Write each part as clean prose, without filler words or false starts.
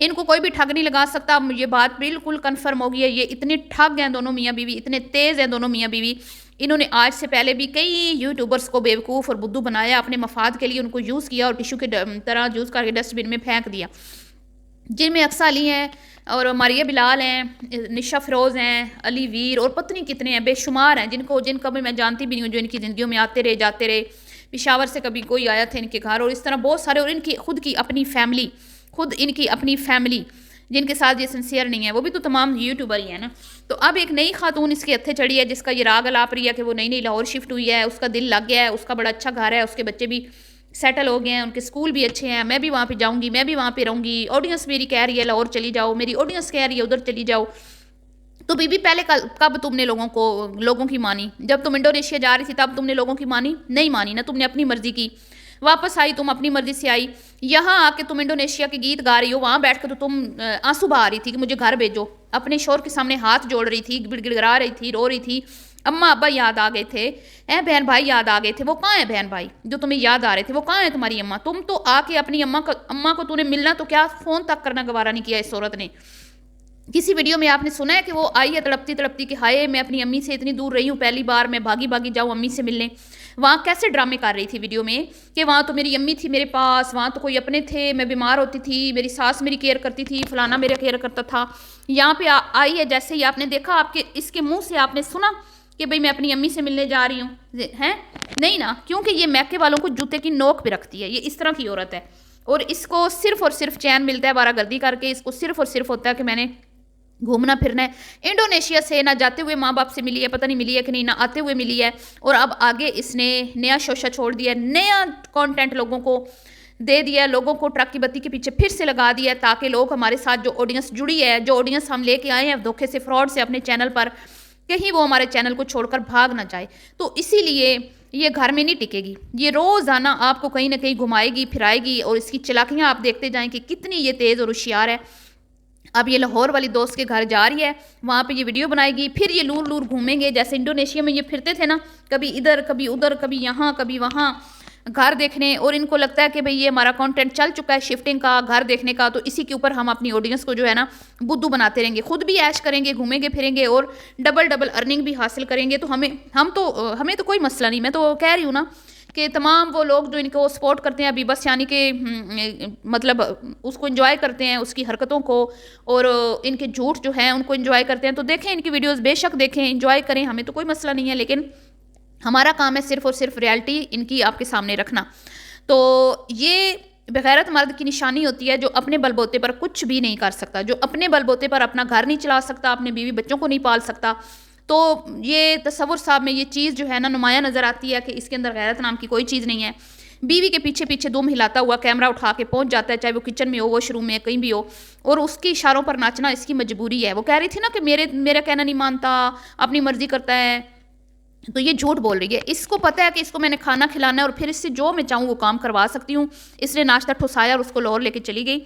ان کو کوئی بھی ٹھگ نہیں لگا سکتا. یہ بات بالکل کنفرم ہو گئی ہے. یہ اتنے ٹھگ ہیں دونوں میاں بیوی, اتنے تیز ہیں دونوں میاں بیوی. انہوں نے آج سے پہلے بھی کئی یوٹیوبرس کو بیوقوف اور بدھو بنایا, اپنے مفاد کے لیے ان کو یوز کیا اور ٹشو کے طرح یوز کر کے ڈسٹ بن میں پھینک دیا, جن میں اقصیٰ علی ہیں اور ماریہ بلال ہیں, نشا فروز ہیں, علی ویر اور پتہ نہیں کتنے ہیں, بے شمار ہیں جن کا بھی میں جانتی بھی نہیں ہوں, جو ان کی زندگیوں میں آتے رہے جاتے رہے. پشاور سے کبھی کوئی آیا تھا ان کے گھر, اور اس طرح بہت سارے, اور ان کی خود کی اپنی فیملی جن کے ساتھ یہ سنسیئر نہیں ہے, وہ بھی تو تمام یوٹیوبر ہی ہیں نا. تو اب ایک نئی خاتون اس کے ہتھے چڑھی ہے, جس کا یہ راگ الاپ رہی ہے کہ وہ نئی لاہور شفٹ ہوئی ہے, اس کا دل لگ گیا ہے, اس کا بڑا اچھا گھر ہے, اس کے بچے بھی سیٹل ہو گئے ہیں, ان کے اسکول بھی اچھے ہیں, میں بھی وہاں پہ جاؤں گی, میں بھی وہاں پہ رہوں گی, آڈینس میری کہہ رہی ہے لاہور چلی جاؤ, میری آڈینس کہہ رہی ہے ادھر چلی جاؤ. تو بی پہلے کب تم نے لوگوں کی مانی؟ جب تم انڈونیشیا جا رہی تھی تب تم نے لوگوں کی مانی نہیں مانی نا, تم نے اپنی مرضی کی. واپس آئی تم اپنی مرضی سے آئی, یہاں آ کے تم انڈونیشیا کے گیت گا رہی ہو, وہاں بیٹھ کے تو تم آنسو بہا رہی تھی کہ مجھے گھر بھیجو, اپنے شوہر کے سامنے ہاتھ جوڑ رہی تھی, گڑ گڑا رہی تھی, رو رہی تھی. اماں ابا یاد آ گئے تھے, بہن بھائی یاد آ گئے تھے, وہ کہاں ہیں بہن بھائی جو تمہیں یاد آ رہے تھے, وہ کہاں ہیں تمہاری اماں؟ تم تو آ کے اپنی اماں کو تو نے ملنا تو کیا فون تک کرنا گوارا نہیں کیا اس عورت نے. کسی ویڈیو میں آپ نے سنا ہے کہ وہ آئی ہے تڑپتی کہ ہائے میں اپنی امی سے اتنی دور رہی ہوں, پہلی بار میں بھاگی جاؤں امی سے ملنے. وہاں کیسے ڈرامے کر رہی تھی ویڈیو میں کہ وہاں تو میری امی تھی میرے پاس, وہاں تو کوئی اپنے تھے, میں بیمار ہوتی تھی, میری ساس میری کیئر کرتی تھی, فلانا میرا کیئر کرتا تھا. یہاں پہ آئی ہے, جیسے ہی آپ نے دیکھا, آپ کے اس کے منہ سے آپ نے سنا کہ بھئی میں اپنی امی سے ملنے جا رہی ہوں, ہیں نہیں نا, کیونکہ یہ میکے والوں کو جوتے کی نوک پہ رکھتی ہے. یہ اس طرح کی عورت ہے, اور اس کو صرف اور صرف چین ملتا ہے بارہ گردی کر کے. اس کو صرف اور صرف ہوتا ہے کہ میں نے گھومنا پھرنا ہے. انڈونیشیا سے نہ جاتے ہوئے ماں باپ سے ملی ہے, پتہ نہیں ملی ہے کہ نہیں, نہ آتے ہوئے ملی ہے, اور اب آگے اس نے نیا شوشہ چھوڑ دیا ہے, نیا کانٹینٹ لوگوں کو دے دیا, لوگوں کو ٹرک کی بتی کے پیچھے پھر سے لگا دیا ہے, تاکہ لوگ ہمارے ساتھ جو آڈینس جڑی ہے, جو آڈینس ہم لے کے آئے ہیں دھوکے سے, فراڈ سے اپنے چینل پر, کہیں وہ ہمارے چینل کو چھوڑ کر بھاگ نہ جائے. تو اسی لیے یہ گھر میں نہیں ٹکے گی, یہ روزانہ آپ کو کہیں نہ کہیں گھمائے گی پھرائے گی, اور اس کی چلاکیاں آپ دیکھتے جائیں کہ کتنی یہ تیز اور ہوشیار ہے. اب یہ لاہور والی دوست کے گھر جا رہی ہے, وہاں پہ یہ ویڈیو بنائے گی, پھر یہ لور گھومیں گے, جیسے انڈونیشیا میں یہ پھرتے تھے نا, کبھی ادھر کبھی ادھر, کبھی یہاں کبھی وہاں گھر دیکھنے. اور ان کو لگتا ہے کہ بھئی یہ ہمارا کانٹینٹ چل چکا ہے شفٹنگ کا, گھر دیکھنے کا, تو اسی کے اوپر ہم اپنی آڈینس کو جو ہے نا بدھو بناتے رہیں گے, خود بھی عیش کریں گے, گھومیں گے پھریں گے, اور ڈبل ارننگ بھی حاصل کریں گے. تو ہمیں تو کوئی مسئلہ نہیں. میں تو کہہ رہی ہوں نا کہ تمام وہ لوگ جو ان کو سپورٹ کرتے ہیں حبیبہ سیانی کے, مطلب اس کو انجوائے کرتے ہیں, اس کی حرکتوں کو, اور ان کے جھوٹ جو ہیں ان کو انجوائے کرتے ہیں, تو دیکھیں ان کی ویڈیوز, بے شک دیکھیں, انجوائے کریں, ہمیں تو کوئی مسئلہ نہیں ہے. لیکن ہمارا کام ہے صرف اور صرف ریالٹی ان کی آپ کے سامنے رکھنا. تو یہ بغیرت مرد کی نشانی ہوتی ہے جو اپنے بل بوتے پر کچھ بھی نہیں کر سکتا, جو اپنے بل بوتے پر اپنا گھر نہیں چلا سکتا, اپنے بیوی بچوں کو نہیں پال سکتا. تو یہ تصور صاحب میں یہ چیز جو ہے نا نمایاں نظر آتی ہے کہ اس کے اندر غیرت نام کی کوئی چیز نہیں ہے. بیوی کے پیچھے دم ہلاتا ہوا کیمرہ اٹھا کے پہنچ جاتا ہے, چاہے وہ کچن میں ہو, واش روم میں, کہیں بھی ہو, اور اس کی اشاروں پر ناچنا اس کی مجبوری ہے. وہ کہہ رہی تھی نا کہ میرا کہنا نہیں مانتا, اپنی مرضی کرتا ہے, تو یہ جھوٹ بول رہی ہے. اس کو پتہ ہے کہ اس کو میں نے کھانا کھلانا ہے, اور پھر اس سے جو میں چاہوں وہ کام کروا سکتی ہوں. اس نے ناشتہ ٹھسایا اور اس کو لاہور لے کے چلی گئی,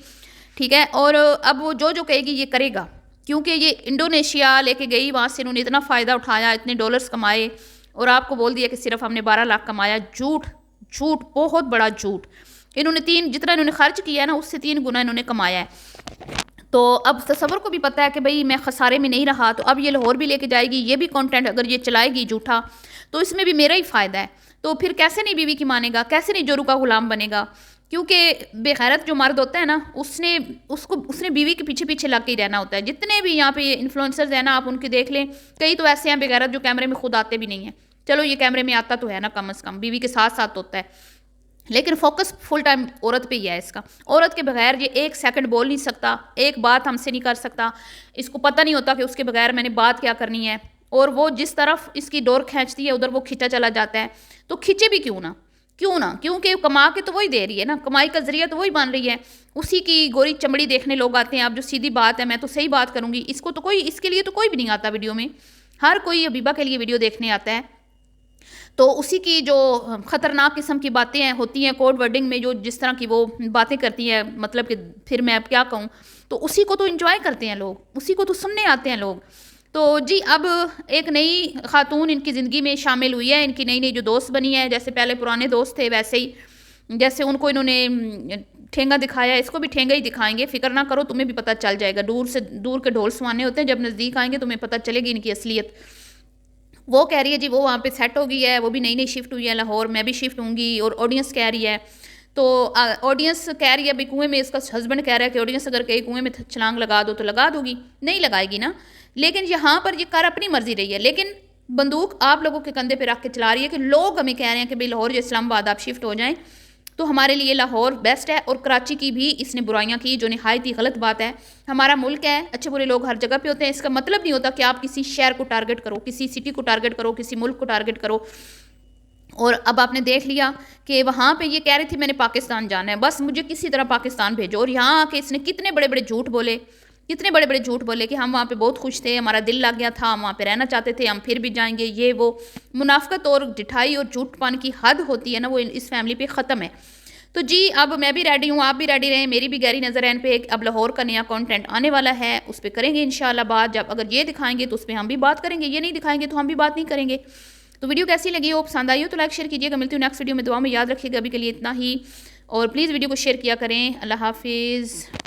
ٹھیک ہے. اور اب وہ جو کہے گی یہ کرے گا, کیونکہ یہ انڈونیشیا لے کے گئی, وہاں سے انہوں نے اتنا فائدہ اٹھایا, اتنے ڈالرز کمائے, اور آپ کو بول دیا کہ صرف ہم نے 12 لاکھ کمایا. جھوٹ, بہت بڑا جھوٹ. انہوں نے جتنا انہوں نے خرچ کیا ہے نا, اس سے 3 گنا انہوں نے کمایا ہے. تو اب تصور کو بھی پتہ ہے کہ بھئی میں خسارے میں نہیں رہا, تو اب یہ لاہور بھی لے کے جائے گی, یہ بھی کانٹینٹ اگر یہ چلائے گی جھوٹا, تو اس میں بھی میرا ہی فائدہ ہے. تو پھر کیسے نہیں بیوی کی مانے گا, کیسے نہیں جورو کا غلام بنے گا. کیونکہ بے غیرت جو مرد ہوتا ہے نا, اس نے بیوی کے پیچھے لگ کے ہی رہنا ہوتا ہے. جتنے بھی یہاں پہ انفلوئنسرز ہیں نا, آپ ان کے دیکھ لیں, کئی تو ایسے ہیں بے غیرت جو کیمرے میں خود آتے بھی نہیں ہیں. چلو یہ کیمرے میں آتا تو ہے نا, کم از کم بیوی کے ساتھ ہوتا ہے, لیکن فوکس فل ٹائم عورت پہ ہی ہے اس کا. عورت کے بغیر یہ 1 سیکنڈ بول نہیں سکتا, ایک بات ہم سے نہیں کر سکتا. اس کو پتہ نہیں ہوتا کہ اس کے بغیر میں نے بات کیا کرنی ہے, اور وہ جس طرف اس کی ڈور کھینچتی ہے ادھر وہ کھینچا چلا جاتا ہے. تو کھینچے بھی کیوں نہ, کیونکہ کما کے تو وہی دے رہی ہے نا, کمائی کا ذریعہ تو وہی بن رہی ہے. اسی کی گوری چمڑی دیکھنے لوگ آتے ہیں. اب جو سیدھی بات ہے, میں تو صحیح بات کروں گی, اس کے لیے تو کوئی بھی نہیں آتا ویڈیو میں. ہر کوئی حبیبہ کے لیے ویڈیو دیکھنے آتا ہے. تو اسی کی جو خطرناک قسم کی باتیں ہوتی ہیں کوڈ ورڈنگ میں, جو جس طرح کی وہ باتیں کرتی ہیں, مطلب کہ پھر میں اب کیا کہوں, تو اسی کو تو انجوائے کرتے ہیں لوگ, اسی کو تو سننے آتے ہیں لوگ. تو جی اب ایک نئی خاتون ان کی زندگی میں شامل ہوئی ہے, ان کی نئی جو دوست بنی ہے. جیسے پہلے پرانے دوست تھے, ویسے ہی جیسے ان کو انہوں نے ٹھینگا دکھایا، اس کو بھی ٹھینگا ہی دکھائیں گے، فکر نہ کرو، تمہیں بھی پتہ چل جائے گا، دور کے ڈھول سوانے ہوتے ہیں، جب نزدیک آئیں گے تمہیں پتہ چلے گی ان کی اصلیت۔ وہ کہہ رہی ہے جی وہ وہاں پہ سیٹ ہو گئی ہے، وہ بھی نئی شفٹ ہوئی ہے لاہور، میں بھی شفٹ ہوں گی، اور آڈینس کہہ رہی ہے، تو آڈینس کہہ رہی ہے بھی کنویں میں، اس کا ہسبینڈ کہہ رہا ہے کہ آڈینس اگر کہیں کنویں میں چھلانگ لگا دو تو لگا دو گی، نہیں لگائے گی نا، لیکن یہاں پر یہ کر اپنی مرضی رہی ہے، لیکن بندوق آپ لوگوں کے کندھے پہ رکھ کے چلا رہی ہے کہ لوگ ہمیں کہہ رہے ہیں کہ بھائی لاہور یا اسلام آباد آپ شفٹ ہو جائیں، تو ہمارے لیے لاہور بیسٹ ہے، اور کراچی کی بھی اس نے برائیاں کی جو نہایت ہی غلط بات ہے۔ ہمارا ملک ہے، اچھے برے لوگ ہر جگہ پہ ہوتے ہیں، اس کا مطلب نہیں ہوتا کہ آپ کسی شہر کو ٹارگٹ کرو، کسی سٹی کو ٹارگٹ کرو، کسی ملک کو ٹارگٹ کرو۔ اور اب آپ نے دیکھ لیا کہ وہاں پہ یہ کہہ رہی تھی میں نے پاکستان جانا ہے، بس مجھے کسی طرح پاکستان بھیجو، اور یہاں آ کے اس نے کتنے بڑے بڑے جھوٹ بولے، کتنے بڑے بڑے جھوٹ بولے کہ ہم وہاں پہ بہت خوش تھے، ہمارا دل لگ گیا تھا، ہم وہاں پہ رہنا چاہتے تھے، ہم پھر بھی جائیں گے، یہ وہ منافقت اور ڈٹھائی اور جھوٹ پان کی حد ہوتی ہے نا، وہ اس فیملی پہ ختم ہے۔ تو جی اب میں بھی ریڈی ہوں، آپ بھی ریڈی رہیں، میری بھی گہری نظر ہے ان پہ، اب لاہور کا نیا کانٹینٹ آنے والا ہے، اس پہ کریں گے انشاءاللہ بات، جب اگر یہ دکھائیں گے تو اس پہ ہم بھی بات کریں گے، یہ نہیں دکھائیں گے تو ہم بھی بات نہیں کریں گے۔ تو ویڈیو کیسی لگی ہو، پسند آئی ہو تو لائک شیئر کیجیے گا، ملتی ہوں نیکسٹ ویڈیو میں، دعا میں یاد رکھیے گا، ابھی کے لیے اتنا ہی، اور پلیز ویڈیو کو شیئر کیا کریں۔ اللہ حافظ۔